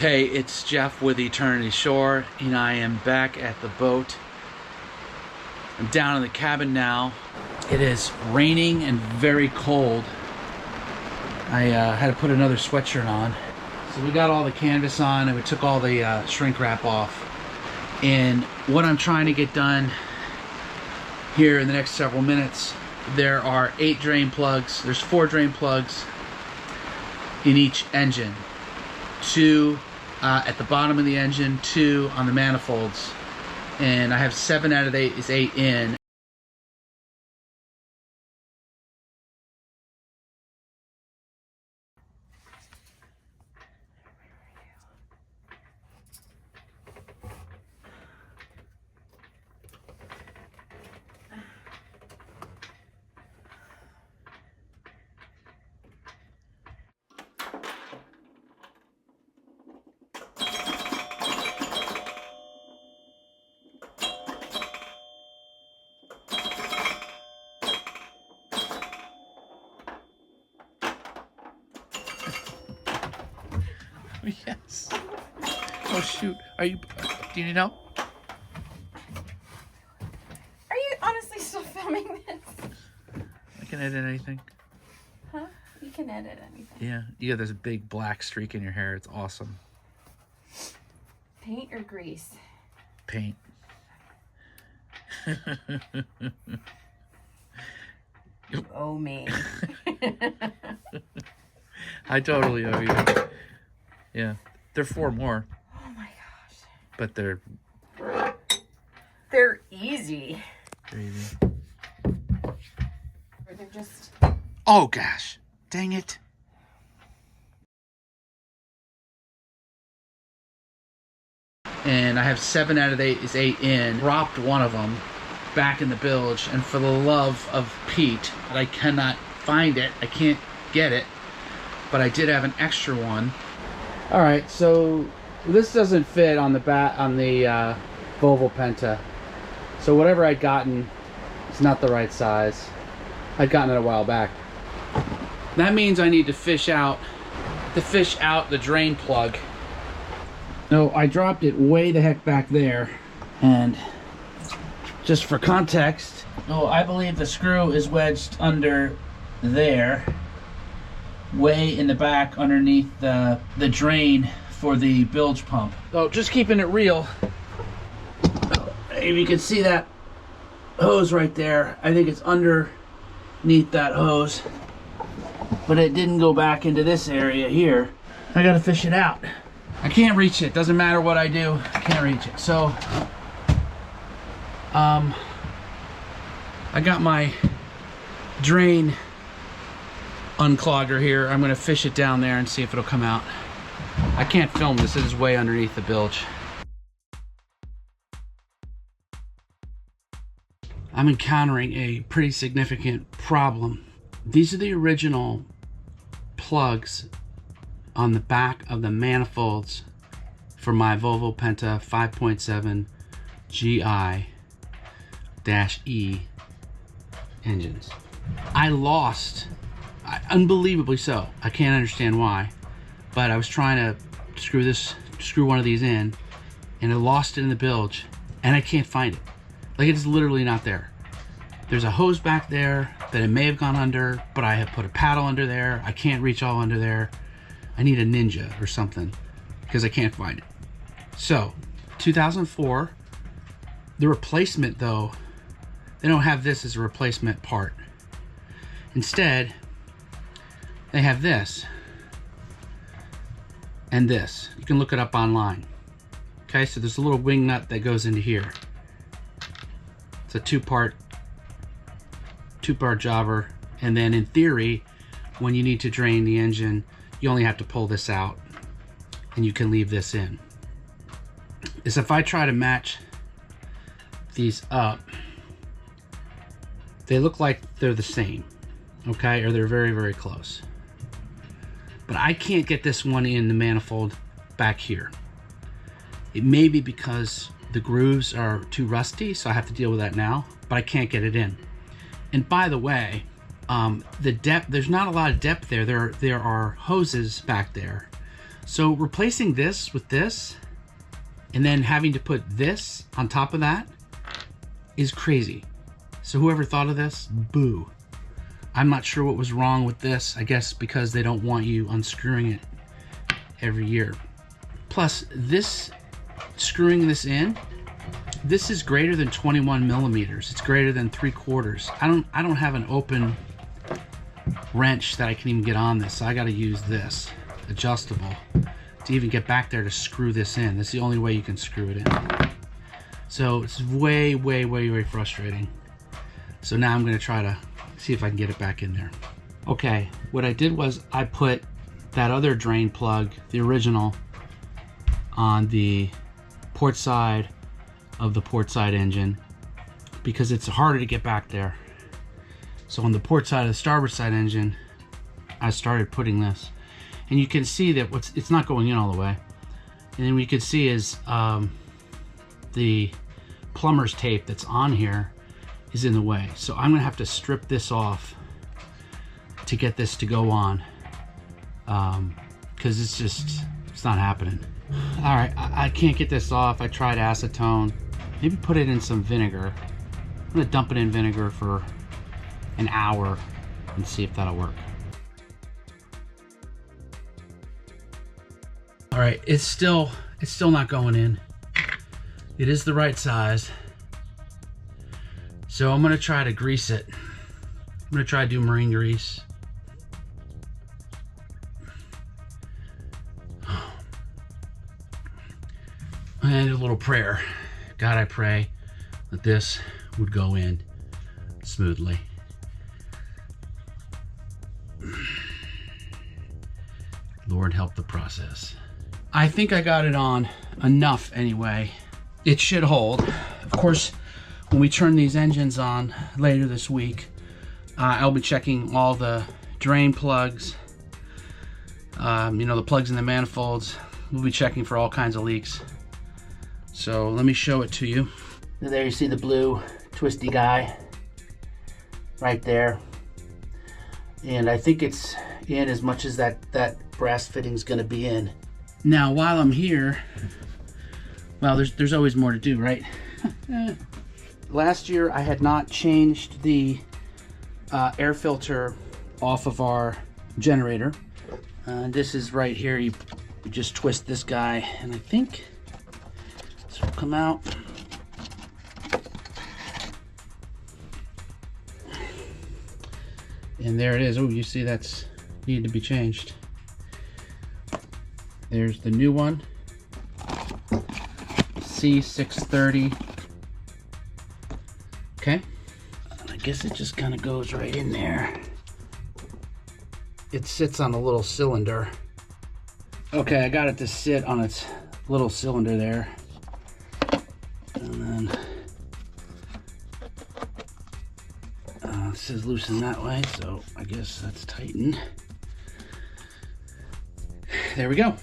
Hey, it's Jeff with Eternity Shore, and I am back at the boat. I'm down in the cabin now. It is raining and very cold. I had to put another sweatshirt on. So we got all the canvas on and we took all the shrink wrap off. And what I'm trying to get done here in the next several minutes, there are 8 drain plugs. There's 4 drain plugs in each engine. 2 at the bottom of the engine, 2 on the manifolds. And I have 7 out of the 8 is 8 in. Yes. Oh shoot. Do you need help? Are you honestly still filming this? I can edit anything. Huh? You can edit anything. Yeah. You got this big black streak in your hair. It's awesome. Paint or grease? Paint. You owe me. I totally owe you. Yeah. They're 4 more. Oh my gosh. But they're easy. They're easy. Or they're just... Oh gosh. Dang it. And I have 7 out of the 8 is 8 in. Dropped one of them back in the bilge, and for the love of Pete, I cannot find it. I can't get it, but I did have an extra one. All right, so this doesn't fit on the Volvo Penta. So whatever I'd gotten is not the right size. I'd gotten it a while back. That means I need to fish out the drain plug. No, I dropped it way the heck back there, and just for context, I believe the screw is wedged under there, way in the back underneath the drain for the bilge pump. So just keeping it real, if you can see that hose right there, I think it's underneath that hose, but it didn't go back into this area here. I gotta fish it out. I can't reach it. Doesn't matter what I do, I can't reach it. So I got my drain unclogger here. I'm gonna fish it down there and see if it'll come out. I can't film this. It is way underneath the bilge. I'm encountering a pretty significant problem. These are the original plugs on the back of the manifolds for my Volvo Penta 5.7 GI-E engines. I lost, unbelievably so, I can't understand why, but I was trying to screw one of these in, and I lost it in the bilge, and I can't find it. Like, it's literally not there. There's a hose back there that it may have gone under, but I have put a paddle under there. I can't reach all under there. I need a Ninja or something because I can't find it. So 2004, the replacement though, they don't have this as a replacement part. Instead, they have this and this. You can look it up online. Okay, so there's a little wing nut that goes into here. It's a two-part jobber, and then in theory, when you need to drain the engine, you only have to pull this out and you can leave this in. Is if I try to match these up, they look like they're the same, okay, or they're very, very close. But I can't get this one in the manifold back here. It may be because the grooves are too rusty, so I have to deal with that now, but I can't get it in. And by the way, the depth, there's not a lot of depth there. There are hoses back there So replacing this with this and then having to put this on top of that is crazy. So whoever thought of this, boo. I'm not sure what was wrong with this. I guess because they don't want you unscrewing it every year. Plus this, screwing this in, this is greater than 21 millimeters. It's greater than 3/4. I don't have an open wrench that I can even get on this. So I got to use this adjustable to even get back there to screw this in. That's the only way you can screw it in. So it's way, way, way, way frustrating. So now I'm going to try to see if I can get it back in there. Okay, what I did was I put that other drain plug, the original, on the port side of the port side engine because it's harder to get back there. So on the port side of the starboard side engine, I started putting this, and you can see that it's not going in all the way. And then what you can see is the plumber's tape that's on here is in the way. So I'm gonna have to strip this off to get this to go on, because it's not happening. All right, I can't get this off. I tried acetone. Maybe put it in some vinegar. I'm gonna dump it in vinegar for an hour and see if that'll work. All right, it's still not going in. It is the right size. So I'm gonna try to grease it. I'm gonna try to do marine grease. And a little prayer. God, I pray that this would go in smoothly. Lord, help the process. I think I got it on enough anyway. It should hold. Of course, when we turn these engines on later this week, I'll be checking all the drain plugs, you know, the plugs in the manifolds. We'll be checking for all kinds of leaks. So let me show it to you. There you see the blue twisty guy right there. And I think it's in as much as that brass fitting's gonna be in. Now, while I'm here, well, there's always more to do, right? Last year, I had not changed the air filter off of our generator. This is right here. You just twist this guy, and I think this will come out. And there it is. Oh, you see that's needed to be changed. There's the new one, C630. Okay, and I guess it just kind of goes right in there. It sits on a little cylinder. Okay, I got it to sit on its little cylinder there. And then it says loosen that way, so I guess that's tightened. There we go.